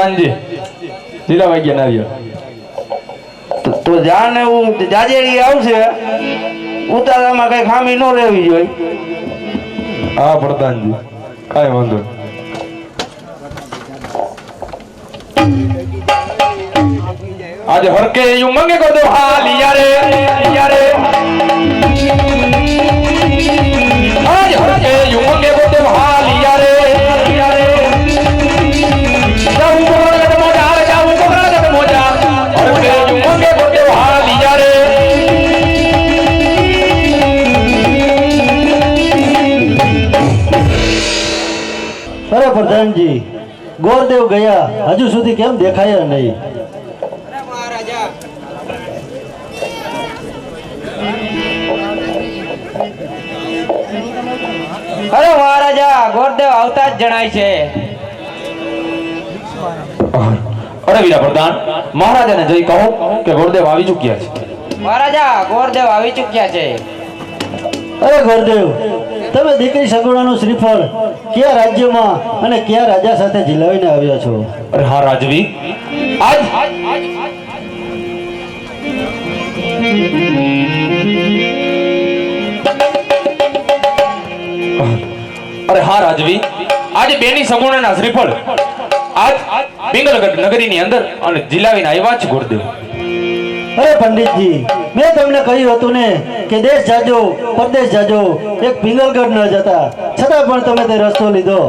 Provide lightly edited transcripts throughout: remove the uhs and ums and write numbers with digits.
પ્રધાનજી લીલા વાગ્યા ના આવ્યા તો જાને જાજેડી આવશે ઉતારામાં કઈ ખામી ન રહેવી જોઈએ. હા પ્રધાનજી કાંઈ વાંધો નહીં. आज हर के यूं मंगे को दो हाल यारे आज हर के यूं मंगे को दो हाल यारे जाऊं कोकरागढ़ मोजा हर के यूं मंगे को दो हाल यारे. अरे प्रधानजी ગોરદેવ ગયા હજુ સુધી કેમ દેખાયા નહીં? અરે મહારાજા ગોરદેવ આવતા જ જણાય છે. અરે વીરા પ્રધાન મહારાજાને જઈ કહો કે ગોરદેવ આવી ચૂક્યા છે. મહારાજા ગોરદેવ આવી ચૂક્યા છે. અરે ગોરદેવ તમે દીકરી સગુણાનું શ્રીફળ કયા રાજ્યમાં અને કયા રાજા સાથે ઝીલાવીને આવ્યા છો? અરે હા રાજવી આજ અરે હા રાજવી આજે બેની સગુણાના શ્રીફળ આજ પિંગલગઢ નગરીની અંદર અને જિલ્લાવીને આવ્યા છે ગોરદેવ. અરે પંડિતજી મેં તમને કહ્યું હતું ને કે દેશ જાજો પરદેશ જાજો એક પિંગલગઢ ન જતા, છતાં પણ તમે તે રસ્તો લીધો.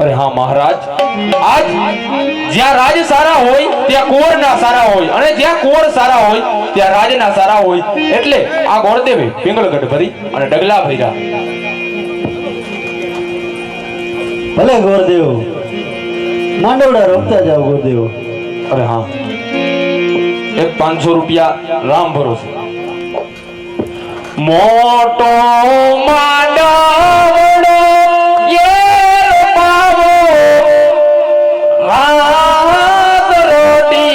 અરે હા મહારાજ આજ જ્યાં રાજ સારા હોય ત્યાં કુંવર ના સારા હોય અને જ્યાં કુંવર સારા હોય ત્યાં રાજ ના સારા હોય એટલે આ ગોરદેવે પિંગલગઢ ભરી અને ડગલા ભર્યા. ભલે ગોરદેવ માંડવડા રોકતા જાઓ ગોરદેવ. અરે હા એક 500 રૂપિયા રામ ભરોસે. મોટો માંડવડો યેર પાવો રાત રોટિયાડી.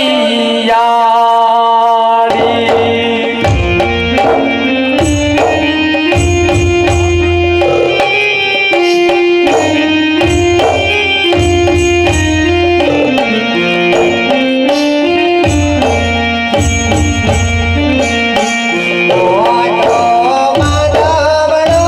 મોટો માધવડો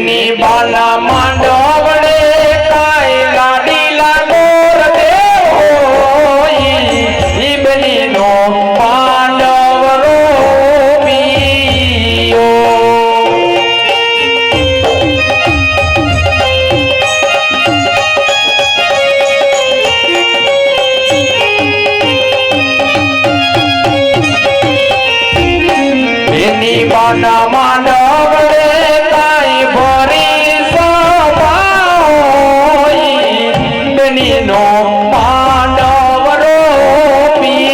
બેની બાના માંડવડે કાંઈ લાડી લાગોર દેવ હોય ઈ બેનીનો પાંડવ રોમિયો બેની બાના માંડવડે કાંઈ ભરી સભા હોય બેનીનો પાંડવ રોમિયો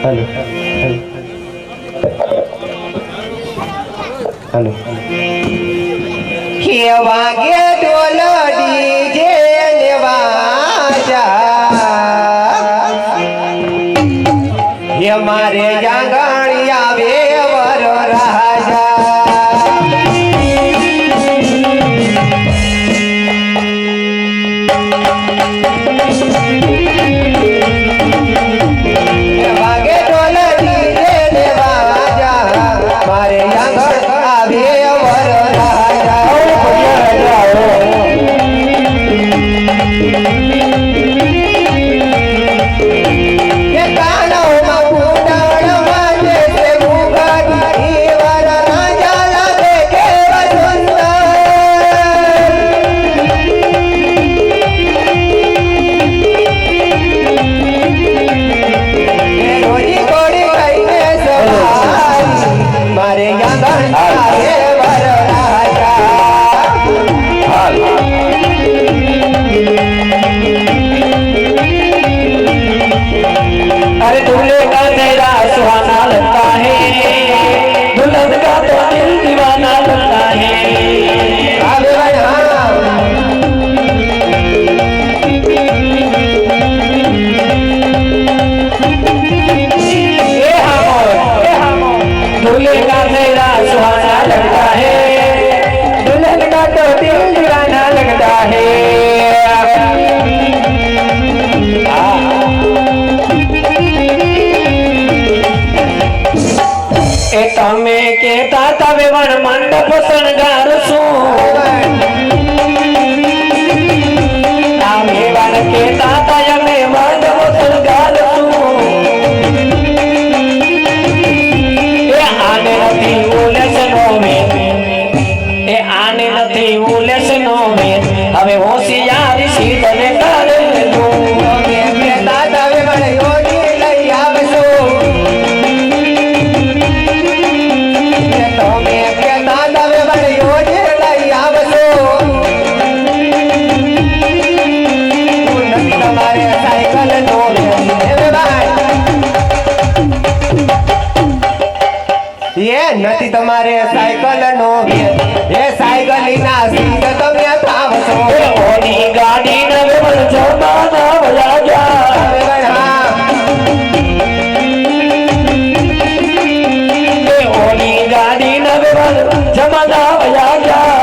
હાલો હાલો કે વાગે ઢોલડી જે લેવા હે મારે જાગણી આવે વર રાજા વાગે ઢોલડી જે લેવા મારે જાગણ આવે વર રાજા એ કાનોમાં ફૂટણ વાગે છે મુગટ વર રાજા લાગે કેવા સુંદર રોજી કોડી કઈને સવારી મારે યાદણ આવે વર રાજા હાલ अरे दूल्हे का चेहरा सुहाना लगता है दुल्हन का तो दिल दीवाना लगता है આવે ભાઈ ये हमो दूल्हे का चेहरा सुहाना लगता है दुल्हन का तो दिल दीवाना लगता है એ તમે કેતા તમે વણ મંડપ શણગારશું અમે વણ કેતા તમે મંડપ શણગારશું એ આને નથી ઉલેસનો વેદ એ આને નથી ઉલેસનો વેદ હવે હોશિયારી સીધને કરેલું અમે દાદા વેવણ યોગી લઈ આવશો તમે કે દાદા વેવણ યોગી લઈ આવશો નથી તમારે સાયકલ નો એ નથી તમારે સાયકલ નો એ સાયકલી ના સીધ તમે થાવશો ઓની ગાડી નવે વણ જમાના વયા જા વેવણ હા ઓની ગાડી નવે વણ જમાના વયા જા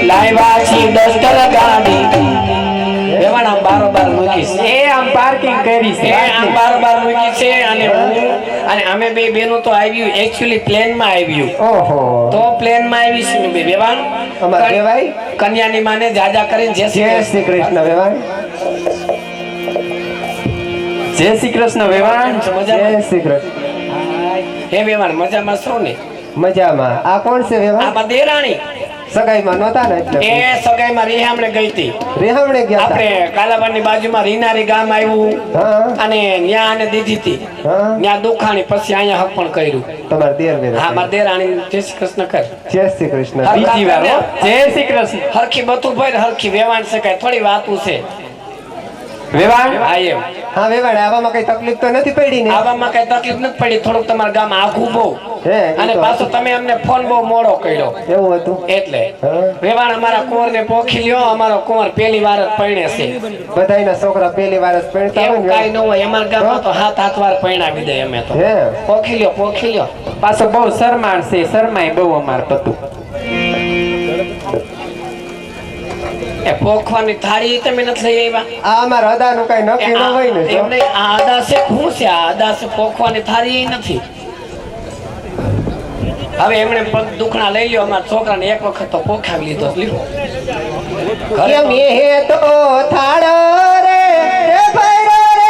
લાવ્યા છી 10 કર ગાડી એમાં આમ બારોબાર મૂકી છે એ આમ પાર્કિંગ કરી છે આમ બારોબાર મૂકી છે અને હું અને અમે બે બેનો તો આવ્યું એક્ચ્યુઅલી પ્લેન માં આવ્યું ઓહો તો પ્લેન માં આવી છે બે બેવાન અમાર કહેવાય કન્યાની માને જાજા કરીને જય શ્રી કૃષ્ણ વેવાણ જય શ્રી કૃષ્ણ વેવાન જય મજામાં શ્રી કૃષ્ણ હે વેવાન મજામાં છો ને મજામાં આ કોણ છે વેવાણ આ દેરાણી સગાઈમાં નહોતા ને એટલે એ સગાઈમાં રીહામણે ગઈ હતી રેહામણે ગયા હતા આપણે કાલાબારની બાજુમાં રીનારી ગામ આવ્યું હા અને ન્યા આને દીધી હતી હા ન્યા દુખાણી પછી અહીંયા હક પણ કર્યું તમાર દેર વેર હા મારા દેરાણી જય શ્રી કૃષ્ણ કર જય શ્રી કૃષ્ણ બીજી વાર હો. જય શ્રી કૃષ્ણ હરખી બતું ભાઈ હરખી વેવાણ શકાય થોડી વાતું છે વેવાણ હા એમ હા વેવાણ આવામાં કઈ તકલીફ તો નથી પડી ને આવામાં કઈ તકલીફ નથી પડી, થોડુંક તમારા ગામ આખું બહુ હે અને પાછો તમે અમને ફોન બહુ મોડો કર્યો એવું હતું એટલે હા. વેવાણ અમારા કુંવર ને પોખી લ્યો, અમારો કુંવર પહેલી વાર જ પરણે છે. બધાયના છોકરા પહેલી વાર જ પરણતા હોય એવું ને. કાંઈ ન હોય, અમારા ગામમાં તો હાથ વાર પરણાવી દે અમે તો. હે પોખી લ્યો. પાછો બહુ શરમાળ છે, શરમાય બહુ અમાર પતું. એ પોખવાની થાળી તમે નથી લઈ આવ્યા? આ અમારા અદાનું કઈ નક્કી ન હોય ને જો. એમ નહીં, આ અદાસે શું છે? આ અદાસે પોખવાની થાળી નથી. હવે એમણે પગ દુખણા લઈ લ્યો, અમારા છોકરાને એક વખત તો પોખાવી લીધો લ્યો. એમ એ તો થાળો રે એ ભૈરો રે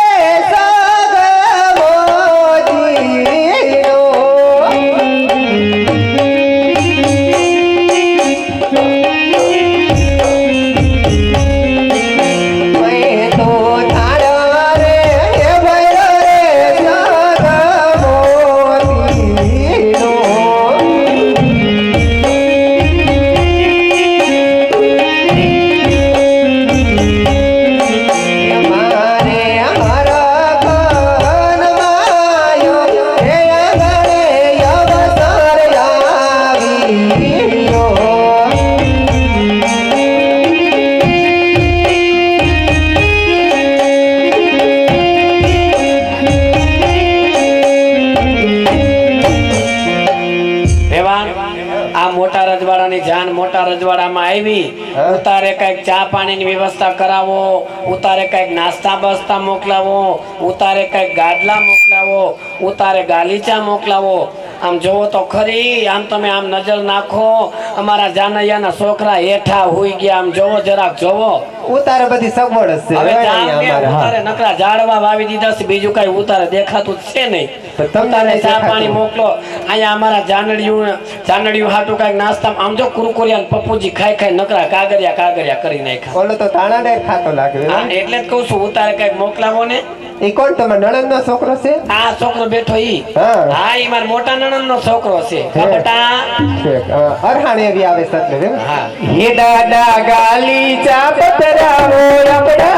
જાન મોટા રજવાડામાં આવી, ઉતારે કઈક ચા પાણીની વ્યવસ્થા કરાવો, ઉતારે કઈક નાસ્તા બસ્તા મોકલાવો, ઉતારે કઈક ગાડલા મોકલાવો, ઉતારે ગાલીચા મોકલાવો. આમ જોવો તો ખરી, આમ તમે આમ નજર નાખો, અમારા જાનૈયાના છોકરા હેઠા હોઈ ગયા, આમ જોવો જરાક જોવો. ઉતારે બધી સગવડ જ છે હવે અમારે. ઉતારે નકરા ઝાડવા વાવી દીધા છે, બીજું કઈ ઉતારે દેખાતું જ છે નહીં. ઉતારે ચા પાણી મોકલો. અહીંયા અમારા જાનડિયું હાટું કઈક નાસ્તા, આમ જો કુરકુરિયા ને પપ્પુજી ખાઈ ખાઈ નકરા કાગરિયા કરી નાખ્યા. ઓલો તો તાણા ડેર ખાતો લાગે. હા, એટલે જ કહું છું, ઉતારે કઈક મોકલાવો ને. એ કોણ તમારા નણંદ નો છોકરો છે? આ છોકરો બેઠો ઈ, હા. હા, ઈ મારા મોટા નણંદ નો છોકરો છે. અરહાણ એવી આવે છે એટલે. હા, હે દાદા ગાલી ચા પતરાવો આપણા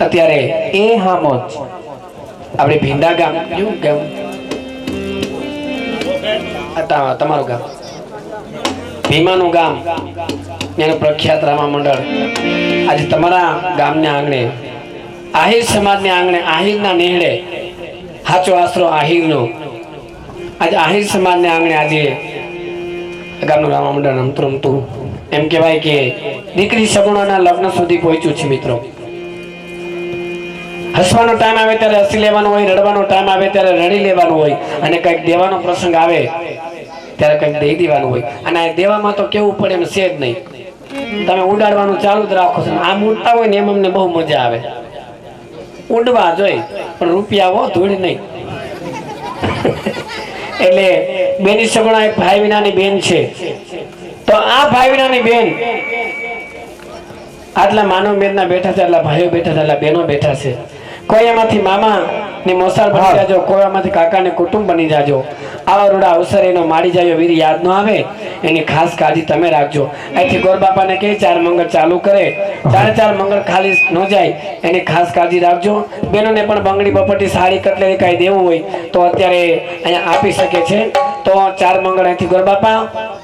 અત્યારે એ હામો જ આપણે ભીંડા ગામ કયું ગામ તમારું ગામ ભીમાનું ગામ એનું પ્રખ્યાત રામા મંડળ આજે તમારા ગામના આંગણે આહિર સમાજના આંગણે આહિરના નેહડે સાચો આશરો આહિરનો આજે આહિર સમાજના આંગણે આજે ગામનું રામા મંડળ રમતું રમતું એમ કહેવાય કે દીકરી સગુણાના લગ્ન સુધી પહોંચ્યું છે મિત્રો. હસવાનો ટાઈમ આવે ત્યારે હસી લેવાનો હોય, રડવાનો ટાઈમ આવે ત્યારે રડી લેવાનું હોય, અને કંઈક દેવાનો પ્રસંગ આવે ત્યારે કંઈક દઈ દેવાનું હોય. અને આ દેવામાં તો કેવું પડે એમ છે જ નહીં, તમે ઉડાડવાનું ચાલુ જ રાખો છો. આમ ઉડતા હોય ને એમ અમને બહુ મજા આવે, ઉડવા જોઈ પણ રૂપિયા હો ધૂળ નહીં. એટલે બેની સગુણા એક ભાઈ વિનાની બેન છે. તો આ ભાઈ વિનાની બેન આટલા માનવ મેદના બેઠા છે, આટલા ભાઈઓ બેઠા છે, આટલા બહેનો બેઠા છે. કોઈ એમાંથી મામા ની મોસાળ બની જાજો, કોઈ એમાંથી કાકા ને કુટુંબ બની જાજો. આવા રૂડા અવસર એનો માડી જાય વીર યાદ ન આવે એની ખાસ કાળજી તમે રાખજો. અહીંથી ગોર બાપાને કહે 4 મંગળ ચાલુ કરે, 4 મંગળ ખાલી ન જાય એની ખાસ કાળજી રાખજો. બહેનોને પણ બંગડી બપટી સાડી કટલેરી કાંઈ દેવું હોય તો અત્યારે અહીંયા આપી શકે છે. તો 4 મંગળ અહીંથી ગોર બાપા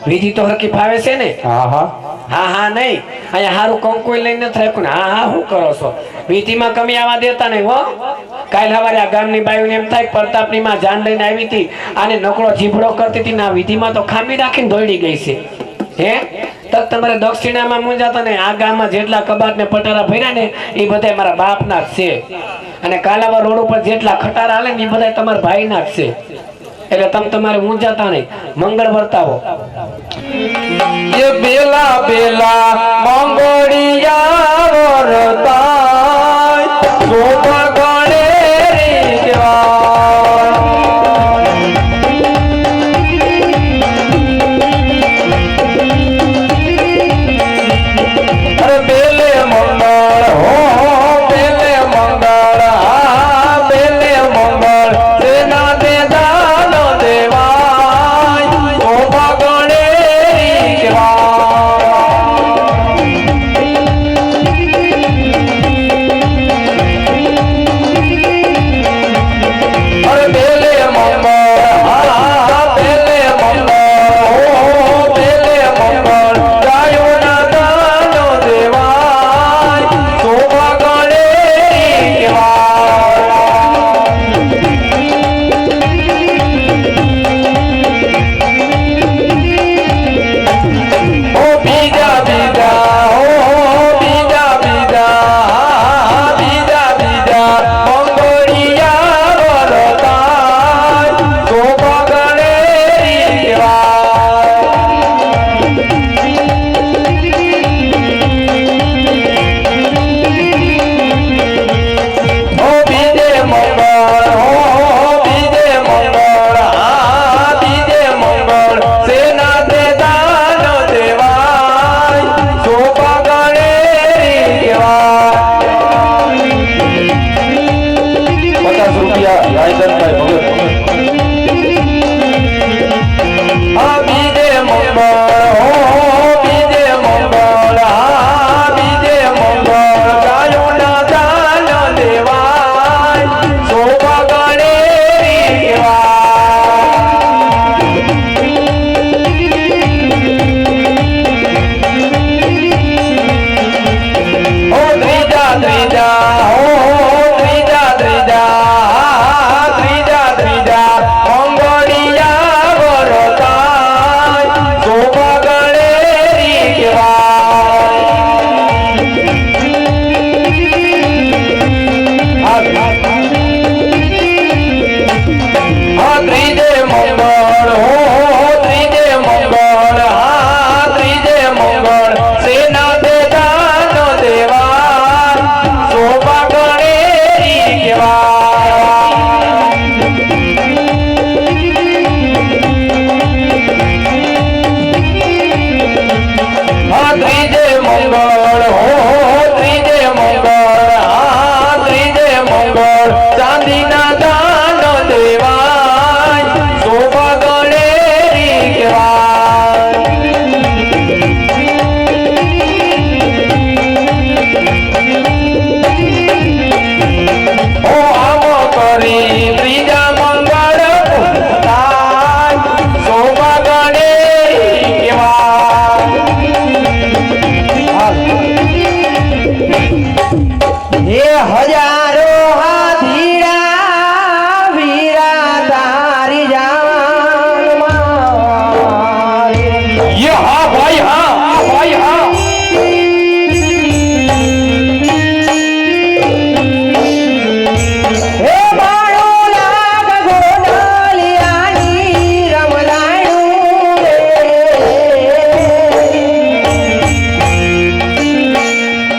વિધિ તો હરકી ફાવે છે ને? હા હા હા હા નહીં, અહીંયા હારું કંકુ લઈને નથી રાખ્યું ને હા હા શું કરો છો? વિધિમાં કમી આવવા દેતા નહીં હો. કાલ સવારે આ ગામની બાયુને એમ થાય પ્રતાપની માં જાન લઈને આવી હતી અને નકળો જીભડો કરતી હતી ને આ વિધિમાં તો ખામી રાખીને દોડી ગઈ છે. હે તો તમારે દક્ષિણામાં મૂંઝાતા ને આ ગામમાં જેટલા કબાટ ને પટારા ભર્યા ને એ બધા મારા બાપના જ છે, અને કાલાવા રોડ ઉપર જેટલા ખટારા હાલે ને એ બધા તમારા ભાઈના જ છે. એટલે તમે તમારે મૂંઝાતા નહીં, મંગળ વર્તાવો. એ બેલા બેલા મંગળિયા વરતાય શોભા ગણે રી દેવાય. અરે બેલે મંગળ હો બેલે મંગળ, હા બેલે મંગળ તેના દે દાન દેવાય શોભા ગણે રી દેવાય.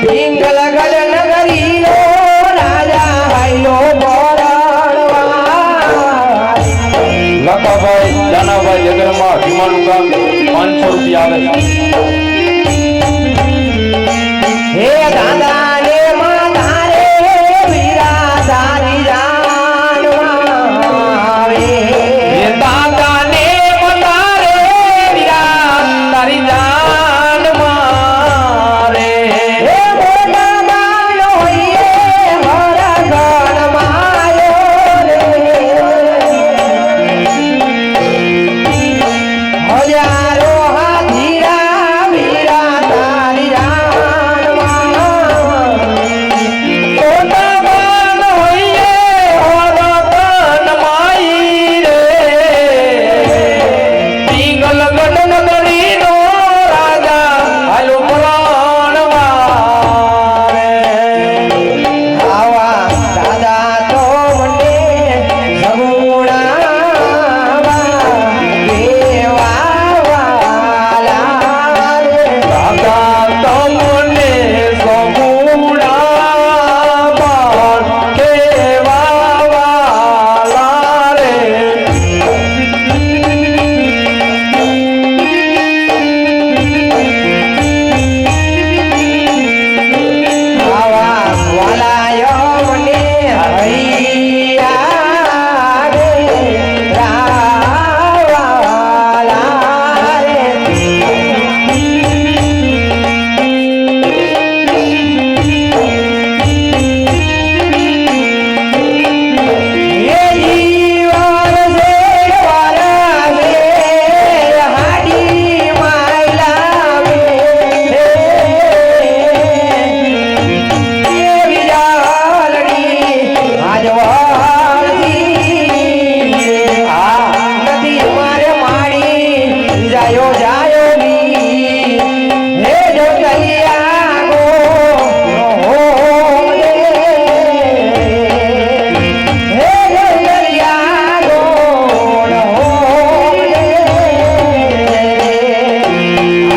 પિંગલગઢ નગરીનો રાજા હાઈલો બોરણવા લખાભાઈ જાનાભાઈ જગરમાં ભીમાનું કામ 500 રૂપિયા આવે હે દાદા ને માતા રે વીરા તારી જાનવા રે એ દાદા ને મતારે વીરા તારી જાન મારે હે મોટા દાન હોઈએ મારા ગણ માયો રે હજારો હાથીરા વીરા તારી જાનવા મોટા બાન હોઈએ હોરતન માઈ રે પિંગલગઢ નગરીનો રાજા હાલો પુરાણવારે આવા દાદા તો મને સગુણા દેવા વાલા રે દાદા તમને સગુણા બાણ કેવા વાલા રે આવા વાલાયો મને હૈયા રે રાવાલા રે એ જીવન શેરવાલા રે હાડી માયલા રે એ વિજાલડી આજવાળજી આ નદી મારે માડી જાયો જાયો ની હે જો કલિયા ગો હો રે હે જો કલિયા ગો હો રે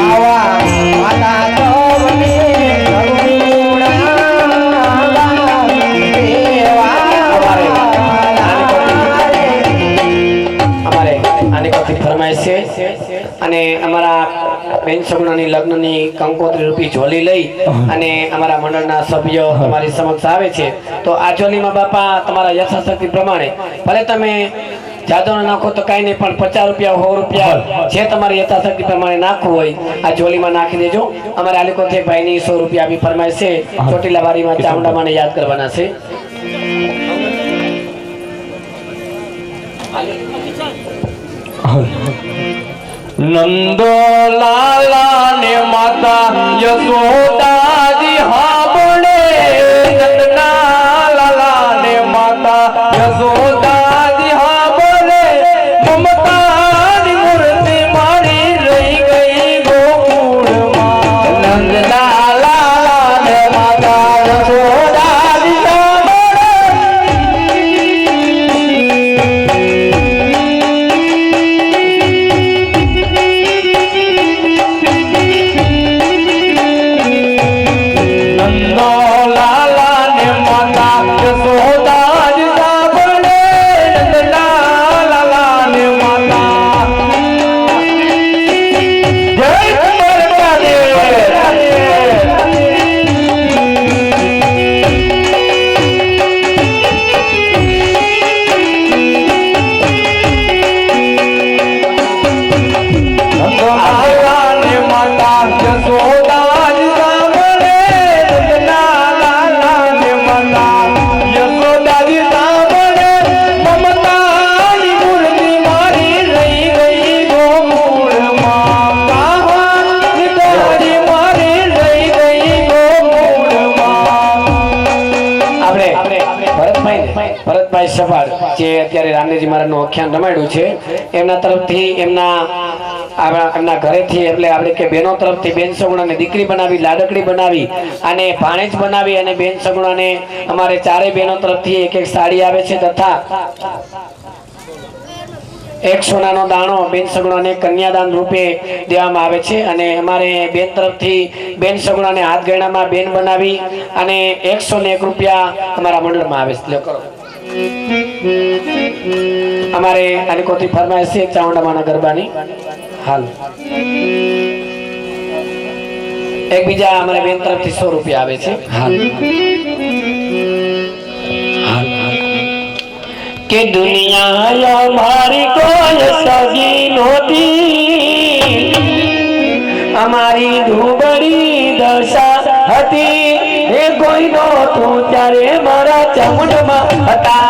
આવા માતા તો મને અમારે આની કોથી ફરમાઈશ છે અને અમારા બેન સગુણાની લગ્નની કંકોત્રી રૂપી ઝોલી લઈ અને અમારા મંડળના સભ્યો તમારી સમક્ષ આવે છે તો આ ઝોલીમાં બાપા તમારા યથાશક્તિ પ્રમાણે ભલે તમે જાદવ નાખો તો કાંઈ નહીં પણ 50 રૂપિયા 100 રૂપિયા જે તમારી યથાશક્તિ પ્રમાણે નાખવું હોય આ ઝોલીમાં નાખી દેજો અમારે આલિકોથી ભાઈની 100 રૂપિયા આપી ફરમાઈશ છે ચોટીલા વાડીમાં ચામુંડામાને યાદ કરવાના છે નંદો લાલા ને માતા યશોદાજી હાંભળે નંદના લાલા ને માતા યશોદાજી હાંભળે મમતાની મૂર્તિ મારી રહી ગઈ ગોકુળમાં નંદના લાલા ને માતા યશોદાજી હાંભળે નંદો લાલા ને માતા યશોદાજી સાંભળે નંદના લાલા ને માતા જય નંદો લાલા ને માતા યશોદાજી સાંભળે નંદના લાલા ને માતા યશોદાજી સાંભળે મમતાની મૂર્તિ મારી રહી ગઈ ગોકુળમાં કાવાની તારી મારી રહી ગઈ ગોકુળમાં આપણે ભરતભાઈ સફાળ જે અત્યારે રામદેવજી મહારાજનું આખ્યાન રમાડ્યું છે એમના તરફથી એમના ઘરેથી એટલે આપણે કે બહેનો તરફથી બેન સગુણાને દીકરી બનાવી લાડકડી બનાવી અને ભાણેજ બનાવી અને બેન સગુણાને અમારે ચારે બહેનો તરફથી એક એક સાડી આવે છે તથા એક સોનાનો દાણો બેન સગુણાને કન્યાદાન રૂપે દેવામાં આવે છે અને અમારે બેન તરફથી બેન સગુણાને હાથ ગયણામાં બેન બનાવી અને 101 રૂપિયા અમારા મંડળમાં આવે છે. લ્યો કરો. અમારે આલિકોથી ફરમાઈશ છે ચામુંડામાના ગરબાની. હાલ એકબીજા અમારે બેન તરફથી 100 રૂપિયા આવે છે. હાલ કે દુનિયા અમારી કોઈ સગી નહોતી, અમારી ડૂબડી દશા હતી, એ કોઈ નહોતું ત્યારે મારા ચામુંડમાં હતા.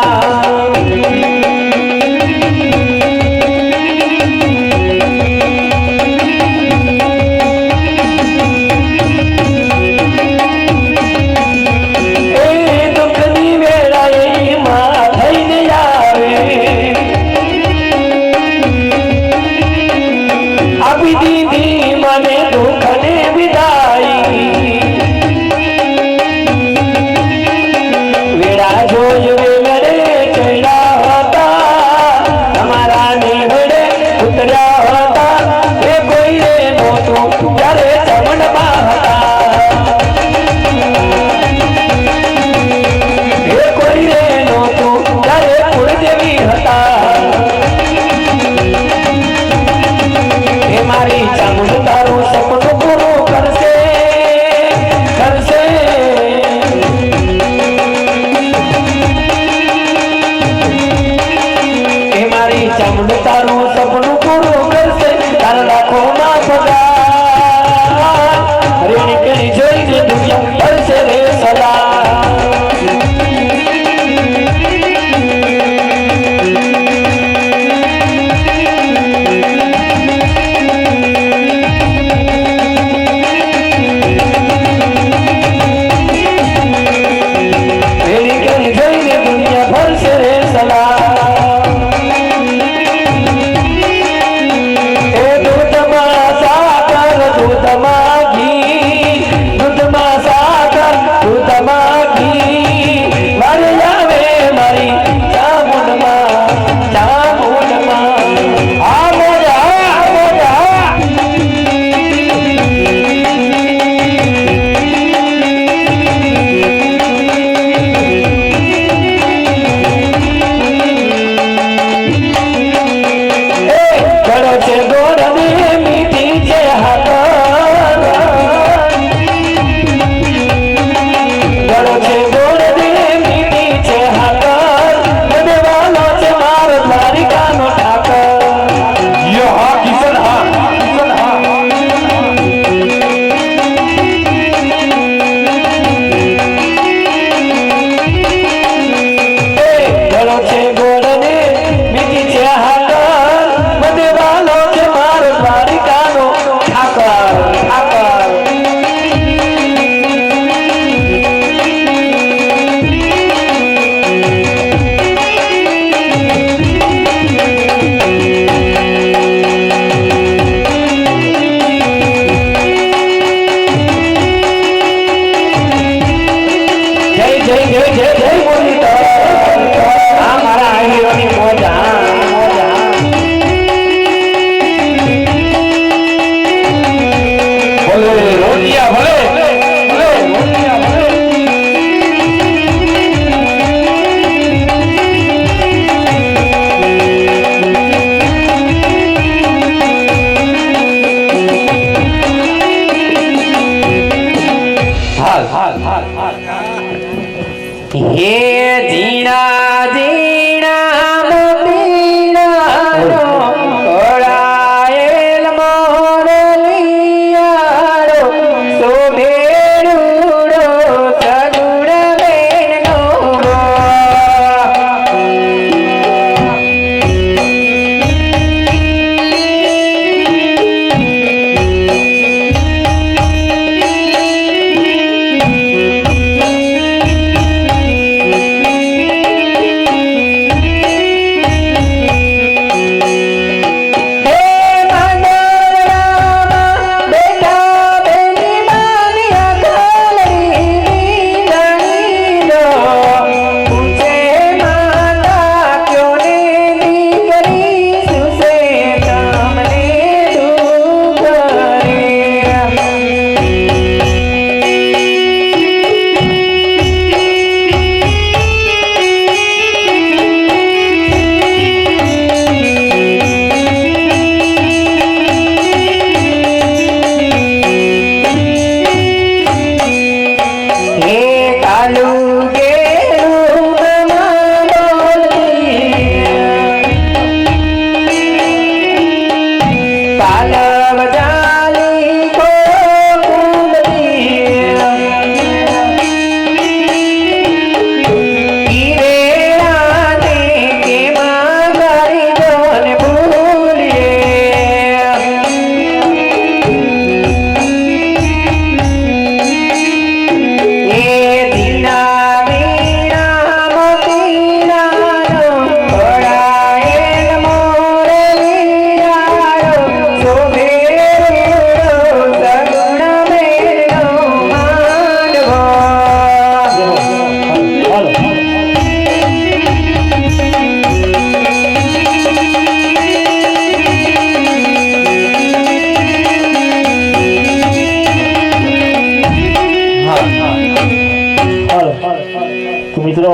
મિત્રો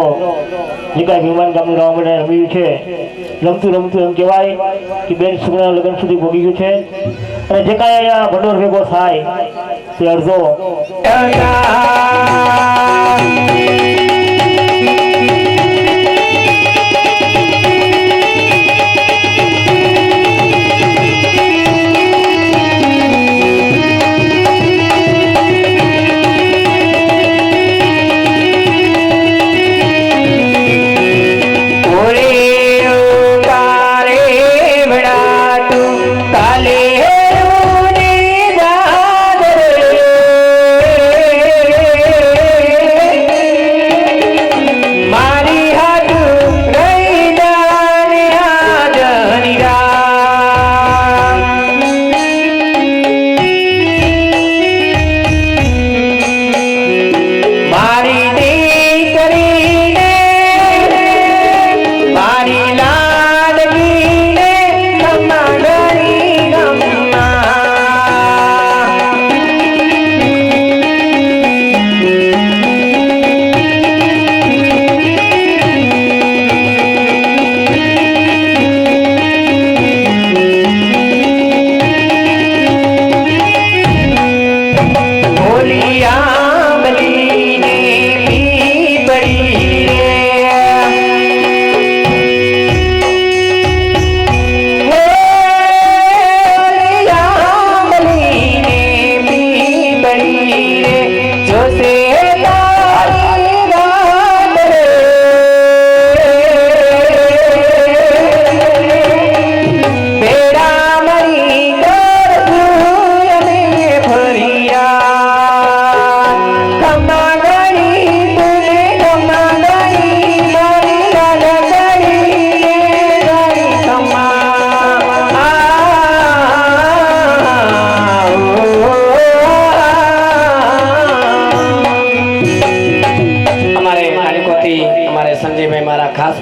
જે કાંઈ મહેમાન ગામનું રમવા માટે રમ્યું છે રમતું રમતું એમ કહેવાય કે બેન છોકરાના લગ્ન સુધી ભોગી ગયું છે અને જે કાંઈ અહીંયા ભંડોળ ભેગો થાય તે અડધો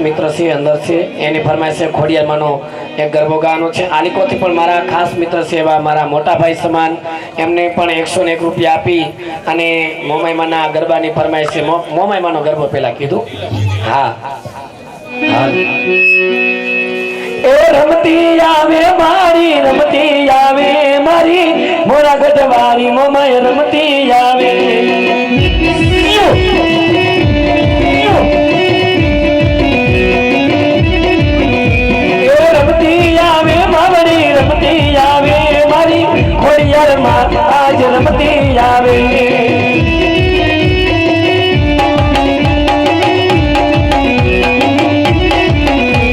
મિત્ર છે અંદર છે એની ફરમાઈશ છે ખોડિયારમાંનો એક ગરબો ગાવાનો છે આલિકોથી પણ મારા ખાસ મિત્ર છે એવા મારા મોટા ભાઈ સમાન એમને પણ 101 રૂપિયા આપી અને મોમાઈમાના ગરબાની ફરમાઈશ છે મોમાઈમાનો ગરબો પહેલા કીધું હા એ રમતી આવે મારી રમતી આવે મારી મોરા ગઢવારી મોમાય રમતી આવે રમતી આવે મારી ખોડિયારમાં આજ રમતી આવે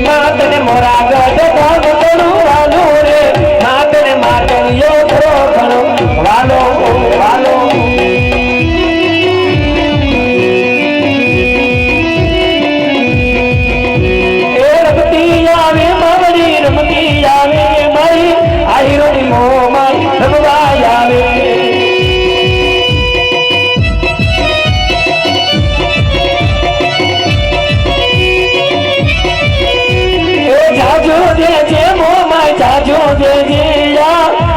માતને મોરા ગઢ ભાગ કરું વાલો રે માતને માતલિયો ખરો ખરો વાલો વાલો એ રમતી આવે મારી રમતી આવે આહિરોની મોમાં રમવા આવે જાજો દેજે મોમાં જાજો દેજે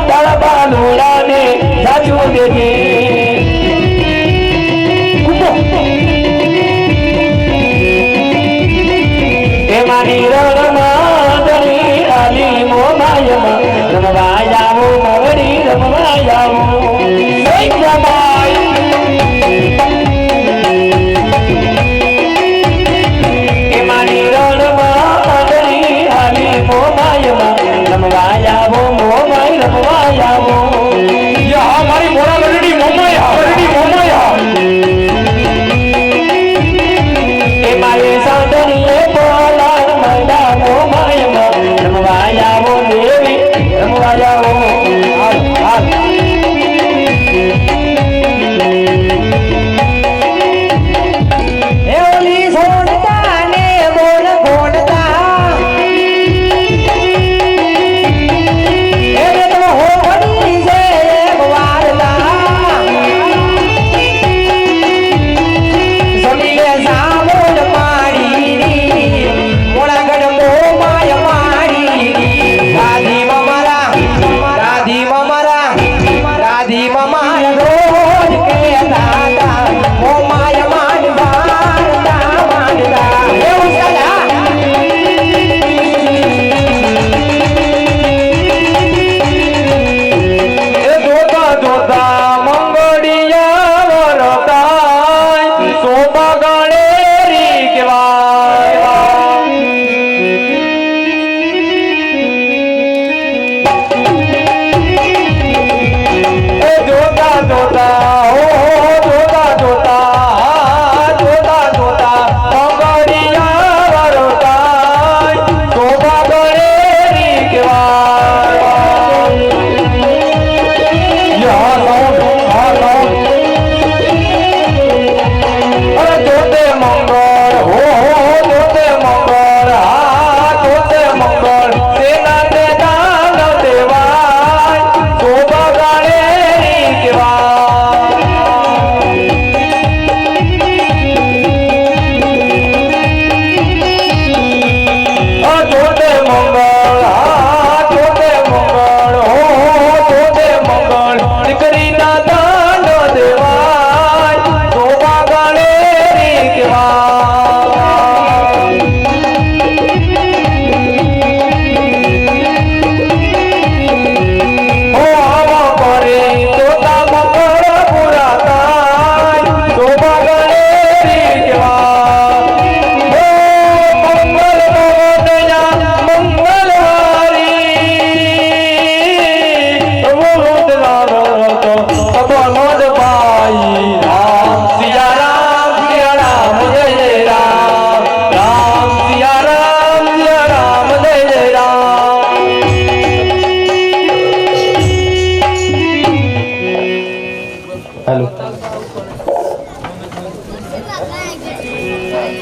તારા બાલુડાને જાજો દેજે એ મારી રણમાં દરી આલી મોમાયમાં રમવા જાવો મવડી રમવા જાવો એ મારી રણમાં દરી આલી મોમાયમાં રમવા જાવો મોમાય રમવા જાવો મારી મોરા ગરડી મોમાયા એ મારી સાંદણીએ બોલાણ મંડા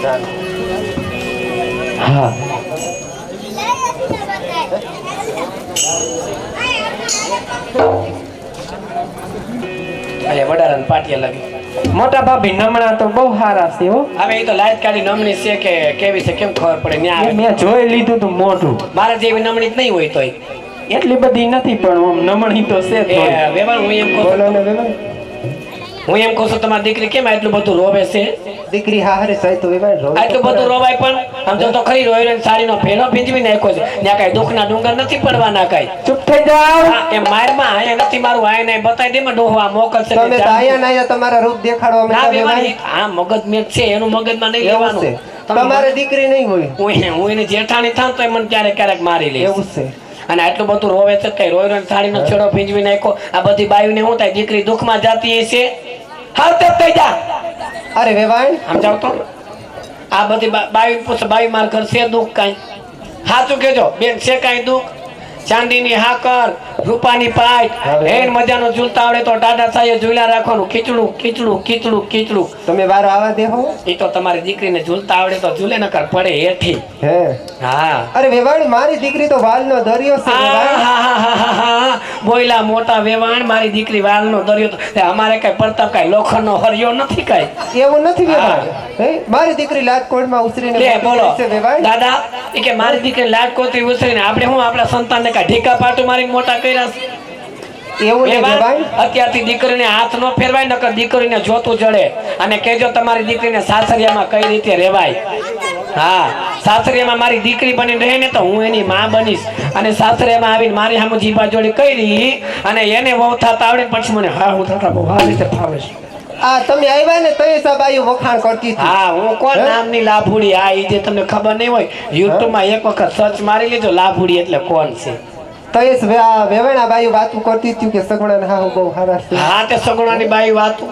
હા અરે વડારાને પાટિયા લાગી. મોટા ભાભી નમણા તો બહુ સારા છે હો. હવે એ તો લાઈટ કાઢી નમણી છે કે કેવી છે કેમ ખબર પડે ન્યા આવે. મેં જોઈ લીધું તું મોઢું. મારે જેવી નમણી જ નહીં હોય તોય એટલી બધી નથી પણ આમ નમણી તો છે જ એ થોડી. વેવાણ હું એમ કહું બોલો છું ને વેવાણ. હું એમ કહું છું તમારી દીકરી કેમ આટલું બધું રોવે છે? દીકરી હારે સાય તો વેવાણ રોવે તો આટલું બધું ખરા. રોવાય પણ આમ તો ખરી રોઈ રોઈને સાડીનો ફેણો ભીંજવી નાખ્યો છે. ત્યાં કાંઈ દુઃખના ડુંગર નથી પડવાના કાંઈ. ચૂપ થઈ જાવ. હા, એ મારમાં આયા નથી મારું આયા નહીં બતાવી દે માં ડોહવા મોકલશે તમે તો આયા ને આયા તમારા રૂપ દેખાડવા ના માંડ્યા વેવાણ, વેવાણ. આ મગજ મેં છે એનું મગજમાં નહીં એવું લેવાનું. છે તમારે દીકરી નહીં હોય હું એની જેઠાણી થાન તો મને ક્યારેક ક્યારેક મારી લઈશ. એવું છે. અને આટલું બધું રોવે છે કઈ રોઈ રોઈને સાડીનો છેડો ભીંજવી નાખ્યો. આ બધી બાયુને શું થાય? દીકરી દુઃખમાં જાતી હશે. હાલ તે થઈ જા અરે વેવાણ સમજાવ તો. આ બધી બાયુ પૂછે બાયુ માર ઘર છે દુઃખ કાંઈ? સાચું કેજો બેન, છે કાંઈ દુઃખ? ચાંદીની હાકર, રૂપાની પાઇટ, હેન મજાનો ઝૂલતા આવડે તો ટાટા સાહેબ ઝૂલા રાખવાનું. ખીચડું ખીચડું ખીચડું ખીચડું. તમે વારો આવા દેહો એ તો તમારી દીકરીને ઝૂલતા આવડે તો ઝૂલે નકર પડે હેઠી. હે હા અરે વેવાણ મારી દીકરી તો વાલનો દરિયો છે વેવાણ. બોયલા મોટા વેવાણ, મારી દીકરી વાલનો દરિયો તો તે અમારે કઈ પ્રતાપ કઈ લોખંડનો હરિયો નથી કઈ. એવું નથી વેવાણ. હે મારી દીકરી રાજકોટમાં ઉતરીને લે બોલો છે વેવાણ. દાદા એ કે મારી દીકરી લાડકોતરી ઉછરીને આપણે હું આપણા સંતાનને કાંઈ ઢીકા પાટું મારીને મોટા કર્યા છે? એવું નહીં વેવાણ, વેવાણ. અત્યારથી દીકરીને હાથ ન ફેરવાય નકર દીકરીને જોતું જડે. અને કહેજો તમારી દીકરીને સાસરિયામાં કઈ રીતે રહેવાય. હા, સાસરિયામાં મારી દીકરી બનીને રહે ને તો હું એની માં બનીશ. અને સાસરિયામાં આવીને મારી સામે જીભા જોડી કરી અને એને વહુ થતા આવડે પછી મને હા હું થતા બહુ આ રીતે ફાવે છે. આ તમે આવ્યા ને તો એ સાબાયું વખાણ કરતી હતી. હા, હું કોણ નામની લાભુડી? આ ઈ જે તમને ખબર નહીં હોય યુટ્યુબમાં એક વખત સર્ચ મારી લેજો લાભુડી એટલે કોણ છે. તો એ વેવાણા બાયું વાતું કરતી હતી કે સગુણા હા બહુ સારા છે. હા, તે સગુણાની બાઈ વાતું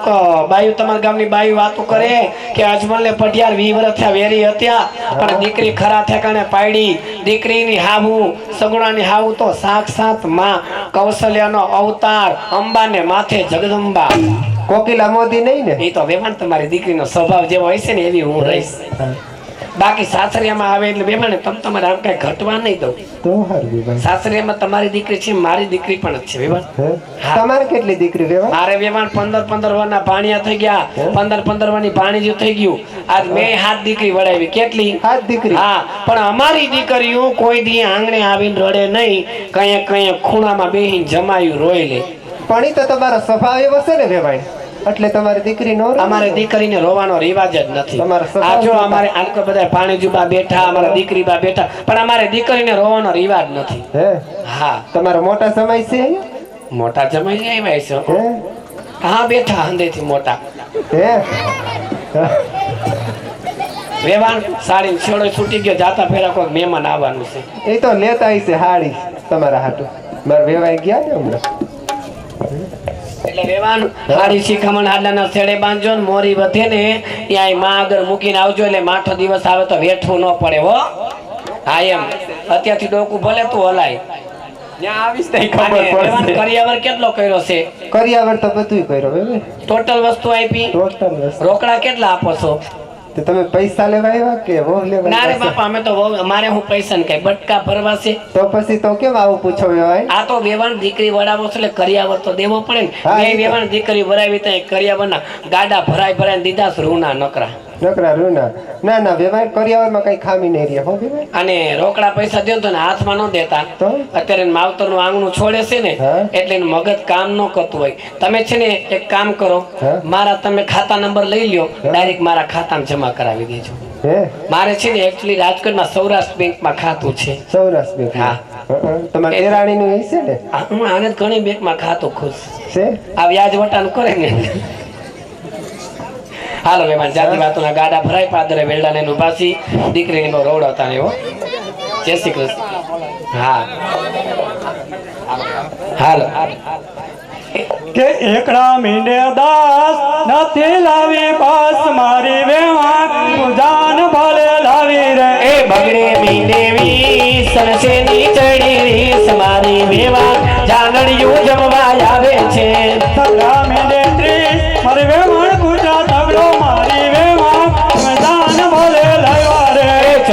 બાયું તમારા ગામની બાઈ વાતું કરે કે અજમલને પઢિયાર 20 વર્ષ થયા વેરી હતા પણ દીકરી ખરા ઠેકાણે પાડી. દીકરીની હાવું સગુણાની હાવું તો સાક્ષાત માં કૌશલ્યાનો અવતાર, અંબાને માથે જગદંબા. કોકિલા મોદી નહીં ને? એ તો વેવાણ તમારી દીકરીનો સ્વભાવ જેવો હોય છે ને એવી હું રહીશ. બાકી સાસરિયામાં આવે એટલે વેવાણ તમારે આમ કઈ ઘટવા નહીં દઉં. તો હારું વેવાણ. સાસરિયામાં તમારી દીકરી છે, મારી દીકરી પણ જ છે વેવાણ. હે? હા. તમારે કેટલી દીકરી વેવાણ? મારે વેવાણ 15 વર્ષના ભાણિયા થઈ ગયા. 15 વર્ષની ભાણીજું થઈ ગયું. આજ મેં 7 દીકરી વડાવી. કેટલી? 7 દીકરી. હા, પણ અમારી દીકરીઓ કોઈ દી આંગણે આવીને રડે નહીં. કઈ કઈ ખૂણામાં બેહીને જમાયું રોઈ લે. પણ ઈ તો તમારો સ્વભાવ એવો છે ને વેવાણ, એટલે તમારી દીકરી નો રોવે. અમારે દીકરીને રોવાનો રિવાજ જ નથી. તમારો સ્વભાવ આ જો છે. અમારે આ લોકો બધા ભાણીજુબા બેઠા, અમારા દીકરીબા બેઠા, પણ અમારે દીકરીને રોવાનો રિવાજ નથી. હે હા, તમારો મોટા સમય છે અહીંયા? મોટા જમાઈ આવ્યા છે. હે હા, બેઠા હંદેથી મોટા. હે વેવાણ સાડી છેડો છૂટી ગયો, જાતા ફેરા કોઈ મહેમાન આવવાનું છે. એ તો લેતા હશે હાડી તમારા હાટુ. મારે વેવાઈ ગયા ને હમણાં. એટલે વેવાણ હાડી શિખામણ હાડલાના છેડે બાંધજો ને મોરી વધે ને ત્યાં માં આગળ મૂકીને આવજો એટલે માઠો દિવસ આવે તો વેઠવું ન પડે હો. હા, એમ અત્યારથી ડોકું ભલે તું હલાય. ત્યાં આવીશ તઈ ખબર અને વેવાણ પડશે. કરિયાવર કેટલો કર્યો છે? કરિયાવર તો બધું કર્યો વેવાણ. ટોટલ વસ્તુ આપી. ટોટલ વસ્તુ. રોકડા કેટલા આપો છો? તો તમે પૈસા લેવા આવ્યા કે વહુ લેવા ના રે આવ્યા? બાપા, અમે તો અમારે હું પૈસા ને કઈ બટકા ભરવા છે. તો પછી તો કેમ આવું પૂછો વેવાય? આ તો વેવાણ દીકરી વડાવો છે એટલે કરિયાવર તો દેવો પડે ને. હા, બે એ તો. વેવાણ દીકરી વરાવી ત્યાં કરિયાવરના ગાડા ભરાય દીધા છે રૂના નકરા. નકરા રૂના. ના ના વેવાય કરિયાવરમાં કઈ ખામી નહીં રહે હો વેવાય. અને રોકડા પૈસા દે તો ને હાથમાં ન દેતા. તો? અત્યારે માવતરનું આંગણું છોડે છે ને હા. એટલે એનું મગજ કામ ન કરતું હોય. તમે છે ને એક કામ કરો, હા. મારા તમે ખાતા નંબર લઈ લ્યો, ડાયરેક્ટ મારા ખાતામાં જમા કરાવી દેજો. હે મારે છે ને એકચ્યુઅલી રાજકોટમાં સૌરાષ્ટ્ર બેંકમાં ખાતું છે. સૌરાષ્ટ્ર બેંક. હા. તમારે દેરાણીનું એ છે ને? હું આને જ ઘણી બેંકમાં ખાતું ખુશ. છે? આ વ્યાજ વટાનું કરે ને. હાલો મહેમાન, જાતિ વાતોના ગાડા ભરાય પાદરે વેલડાને એનું પાછી દીકરીને બહુ રોવડાવતા ને હો. જય શ્રી કૃષ્ણ. હા, હાલો. કે એકડા મીંડે દાસ નથી લાવી બસ મારી વેવાણ જાન ભલે લાવી રે. એ બગડે મીંડેવી સરસેની ચડી રીસ મારી વેવાણ જાનડિયું જમવા આવે છે. સગડા મીંડે ત્રીસ મારી વેવાણ કુટા તગડો મારી વેવાણ જાન ભલે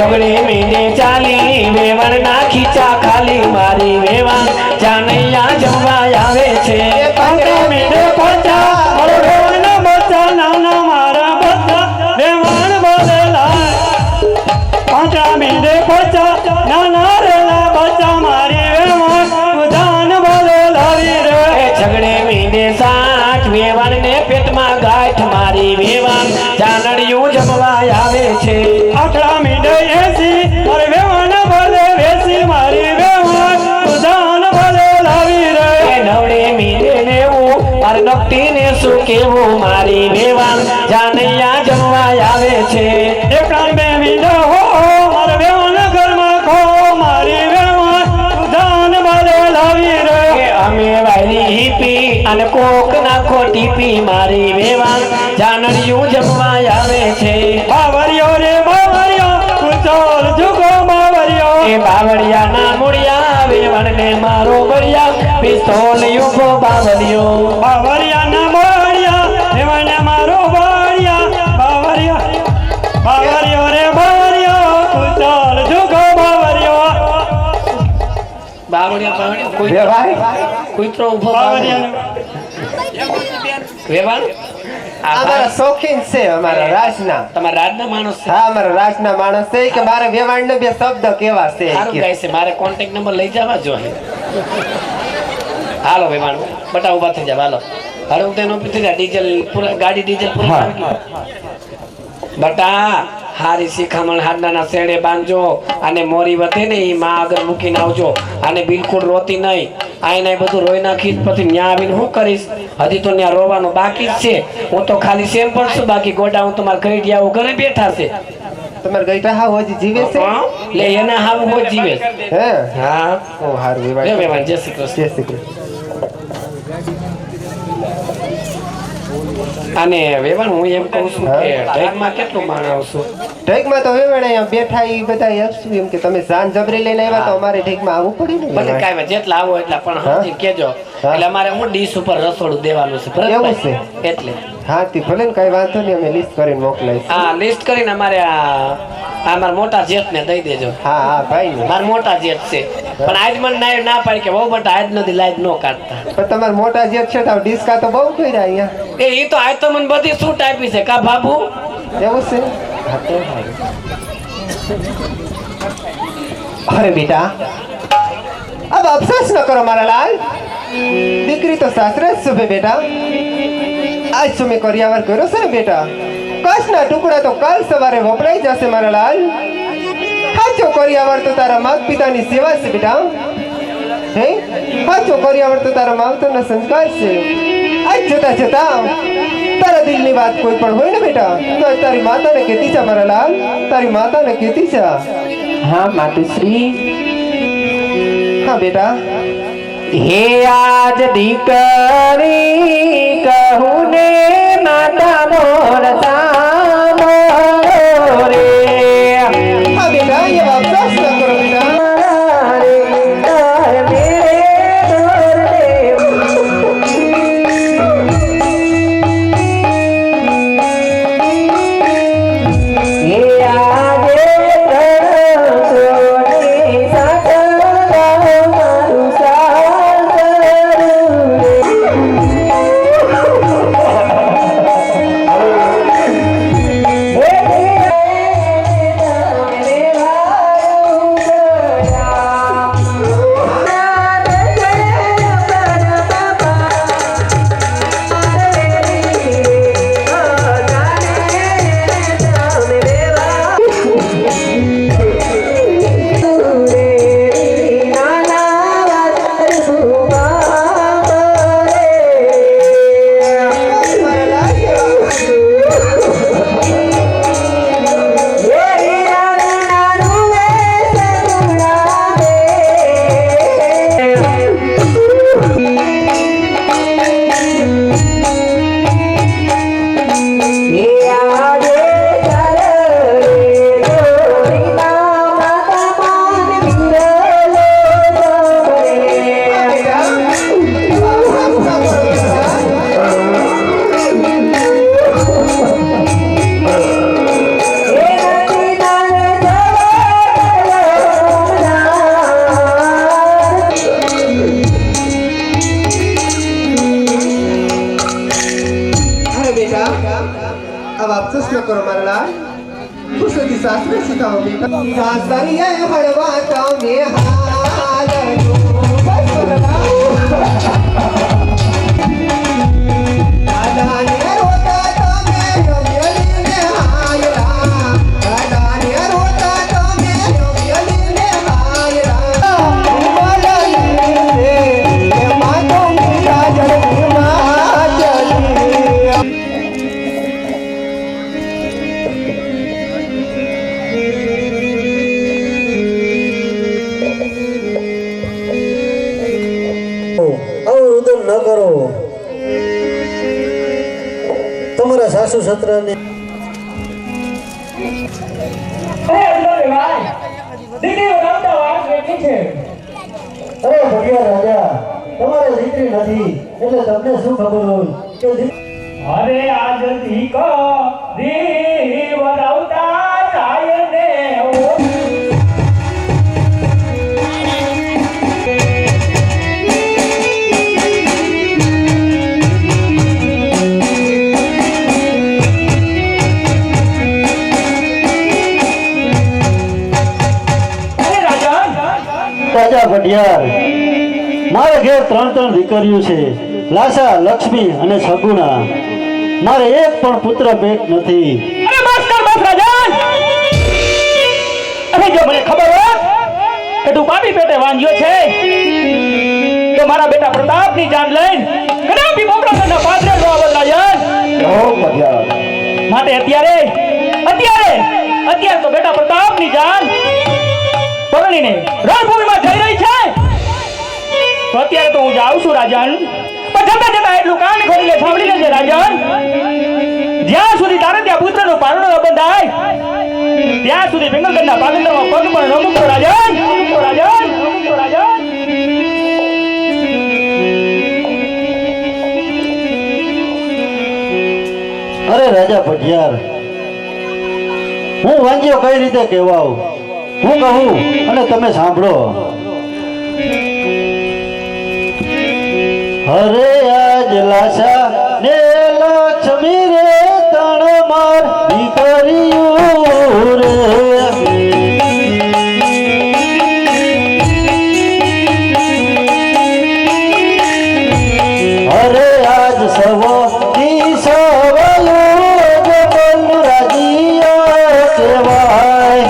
છગડે મીંડે ચાલી વેવણ ના ખીચા ખાલી મારી વેવાણ જાનૈયા જમવા આવે છે પાંચા મીંડે પાંચા મારો વેવાણના બચ્ચા નાના મારા બચ્ચા વેવાણ બોલે લાય પાંચા મીંડે પાંચા નાના રેલા બચ્ચા મારી વેવાણ જાન બોલે લાવી રે છગડે મીંડે સાઠ વેવાણ ને પેટમાં ગાંઠ મારી વેવાણ જાનડિયું જમવા આવે છે આઠડા મીંડે એસી મારે વેવાણ બોલે વેસી મારી વેવાણ જાન બોલે લાવી રે નવડે મીંડે નેવું મારે નકટી ને શું કેવું મારી વેવાણ જાનૈયા જમવા આવે છે એકડા બે મીંડા હો મારે વેવાણ ઘરમાં ખો મારી વેવાણ જાન બોલે લાવી રે અમે વાયરી હીપી અને કોક નાખો ટીપી મારી વેવાણ જાનડિયું જમવા આવે છે બાવરિયો રે બાવરિયો તું ચાલ જુગો બાવરિયો એ બાવળિયા ના મુડિયા વેવાણ ને મારો બળિયા પિસ્તોલ યુગો બાવળિયો બાવરિયા ના બાવરિયા વેવાણ મારો બાવરિયા બાવરિયા બાવરિયો રે બાવરિયો તું ચાલ જુગો બાવરિયો બાવળિયા કોઈ વેવાય કૂતરો ઉભો બાવરિયા વેવાણ અમારા શોખીન છે અમારા રાજના તમારા રાજના માણસ છે હા અમારા રાજના માણસ છે કે મારે વેવાણ બે શબ્દ કેવા છે સારું ગાય છે મારે કોન્ટેક્ટ નંબર લઈ જવા જોઈએ હાલો વેવાણ બટા ઉભા થઈ જા હાલો હાલો તેનો પીતી જા ડીઝલ પૂરા ગાડી ડીઝલ પૂરા આવી ગયું. બટા હારી શિખામણ હાડના શેડે બાંધજો અને મોરી વધે ને એ માં આગળ મૂકીને આવજો અને બિલકુલ રોતી નહીં આઈને બધું રોઈ નાખીશ પછી ન્યા આવીને હું કરીશ હજી તો ત્યાં રોવાનું બાકી જ છે હું તો ખાલી સેમ્પલ છું બાકી ગોડા હું તમારા ઘરે ગયા ઘરે બેઠા છે તમારે ગઈટા હા હજી જીવે છે લે એના હાવ હો જીવે છે. હે હા ઓ હારું લે વેવાણ વેવાણ જય શ્રી કૃષ્ણ જય શ્રી કૃષ્ણ અને વેવાણ હું એમ કહું છું કે હા. ઢેકમાં કેટલું માણ આવશું ઢેકમાં તો વેવાણ અહીંયા બેઠા ઈ બધા એકશું એમ કે તમે સાંજ જબરી લઈને આવ્યા તો અમારે ઢેકમાં આવવું પડે ને ભલે વેવાણ. કાંઈ જેટલા આવો એટલા પણ હા. હજી કેજો હા. એટલે અમારે હું ડીશ ઉપર રસોડું દેવાનું છે બરાબર? એવું છે? એટલે હા તે ભલે ને કઈ વાંધો નહીં અમે લિસ્ટ કરીને મોકલાઈશ આ લિસ્ટ કરીને અમારે આ મારા મોટા જેઠને દઈ દેજો હા હા ભાઈ ને મારા મોટા જેઠ છે પણ આજ મને ના પાડી કે બહુ બટા આજ નથી લાઈટ ન કાઢતા પણ તમારા મોટા જે છે તો ડિસ્કા તો બહુ કર્યા અહીંયા એ તો આજ તો મને બધી છૂટ આપી છે કા બાબુ એવું છે હા તો સારું. અરે બેટા अब अफसोस न करो मारा लाल દીકરી તો સાસરે જ શુભે બેટા આજ તમે કરિયાવર કર્યો છે ને બેટા કાચના ટુકડા તો કાલ સવારે વપરાઈ જશે મારા લાલ સાચો કરિયાવર તો તારા માતા પિતાની સેવા છે બેટા હે સાચો કરિયાવર તો તારા માવતરનો સંસ્કાર છે આજ જતા જતા તારા દિલની વાત કોઈ પણ હોય ને બેટા તો તારી માતાને કહેતી છે મારા લાલ તારી માતાને કહેતી છે હા માતુશ્રી હા બેટા હે આજ દીકરી કહું ને માતાનો રસાનો રે હા બેટા એ અફસોસ ન કરો બેટા અફસોસ ન કરો મારા લાલ ખુશી સાસરે શીખાવો બેટા સાસરીએ હળવા તમે હાલ દાદાને રોતા તમે રમ્યલીને હાયરા દાદાને રોતા તમે રમ્યલીને હાયરા બોલાઈ રે એમાં તો મીઠા જળમાં જલી આવું રુદન ન કરો. તમારા સાસુ સસરાને અરે ભગિયા રાજા, તમારે દીકરી નથી એટલે તમને શું ખબર હોય કે અરે આજ દીકો દીવ રાવતા જાય ને રાજા ભટિયાર, મારે ઘેર 3 દીકરીઓ છે, લાસા, લક્ષ્મી અને સગુણા. મારે એક પણ પુત્ર પેટ નથી. અરે બસ કર બસ રાજન. અરે જો મને ખબર હોત કે તું પાપી પેટે વાંજ્યો છે તો મારા બેટા પ્રતાપની જાન લઈને કદાપી મોકળાના પાદરે નો આવત રાજન. ઓ ભટિયાર, માટે અત્યારે તો બેટા પ્રતાપની જાન પરણીને રણભૂમિમાં જઈ રહી છે તો અત્યારે તો હું જાઉં છું રાજન. પણ જતા એટલું કાન ખોલીને સાંભળી લેજે રાજન. જ્યાં સુધી તારે ત્યાં પુત્રનો પારણો ન બંધાય ત્યાં સુધી પિંગલગઢના પાગંદરમાં પગ પણ ન મૂકતો રાજન. અરે રાજા ભટિયાર, હું વાંજ્યો કઈ રીતે કહેવાઉં? હું કહું અને તમે સાંભળો. હરે આજ લાશા ને લક્ષ્મી રે તણ માર દીકરીયું રે. હરે આજ સવતી સવયું જબલ રાજીયા કહેવાય.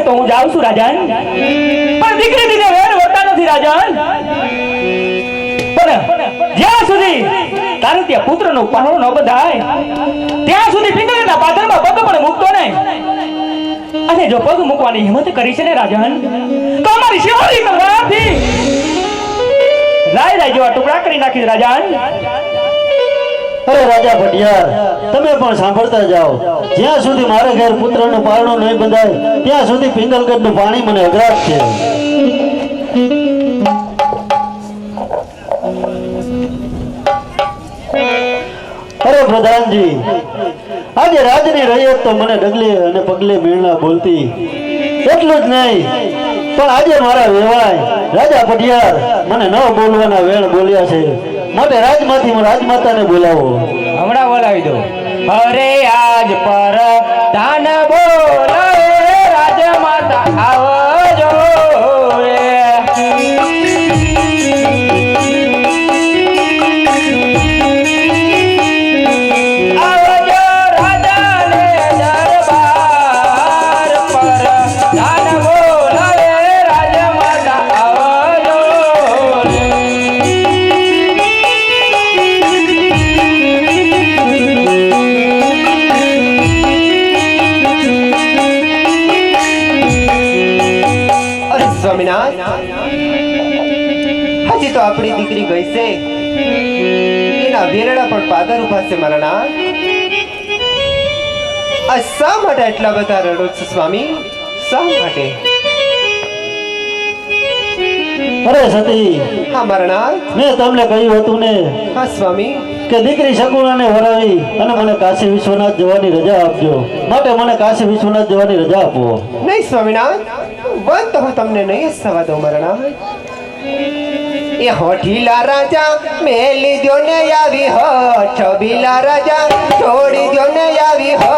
તો હું જાઉં છું રાજન, પણ દીકરી દીને વેર હોતા નથી રાજન. પણ જ્યાં સુધી તારું ત્યાં પુત્રનો પહાડો ન બંધાય ત્યાં સુધી પિંગળના પાથરમાં પગ પણ મૂકતો નહીં. અને જો પગ મૂકવાની હિંમત કરી છે ને રાજન, તો અમારી શિવાળી તલવારથી રાય રાય જેવા ટુકડા કરી નાખી રાજન. અરે રાજા ભટિયાર, તમે પણ સાંભળતા જાઓ. જ્યાં સુધી મારા ઘેર પુત્રનું પારણું નહીં બંધાય ત્યાં સુધી પિંગલગઢનું પાણી મને અઘરાટ છે. અરે પ્રધાનજી, આજે રાજની રૈયત તો મને ડગલે અને પગલે મીણના બોલતી. એટલું જ નહીં, પણ આજે મારા વેવાય રાજા ભટિયાર મને ન બોલવાના વેણ બોલ્યા છે. માટે રાજમાંથી રાજમાતાને બોલાવો. હમણાં બોલાવી દો. અરે આજ પર દાન બોલાવે રાજમાતા આવજો રે. આવજો રાજાને દરબાર પર દાન બોલાવે રાજમાતા આવજો રે. અરે સ્વામિનાથ, હજી તો આપણી દીકરી ગઈ છે, એના વેરડા પણ પાદર ઉભા છે મારા નાથ. આ શા માટે એટલા બધા રડો છો સ્વામી? શા માટે? અરે સતી, હા મારા નાથ. મેં તમને કહ્યું હતું ને હા સ્વામી. કે દીકરી સગુણાને વરાવી અને મને કાશી વિશ્વનાથ જવાની રજા આપજો. માટે મને કાશી વિશ્વનાથ જવાની રજા આપો. નહીં સ્વામિનાથ, વન તો હું તમને નહીં જ થવા દઉં મારા નાથ. એ હોઠીલા રાજા મેલી દ્યો ને આવી હો, છબીલા રાજા છોડી દ્યો ને આવી હો.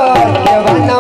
વન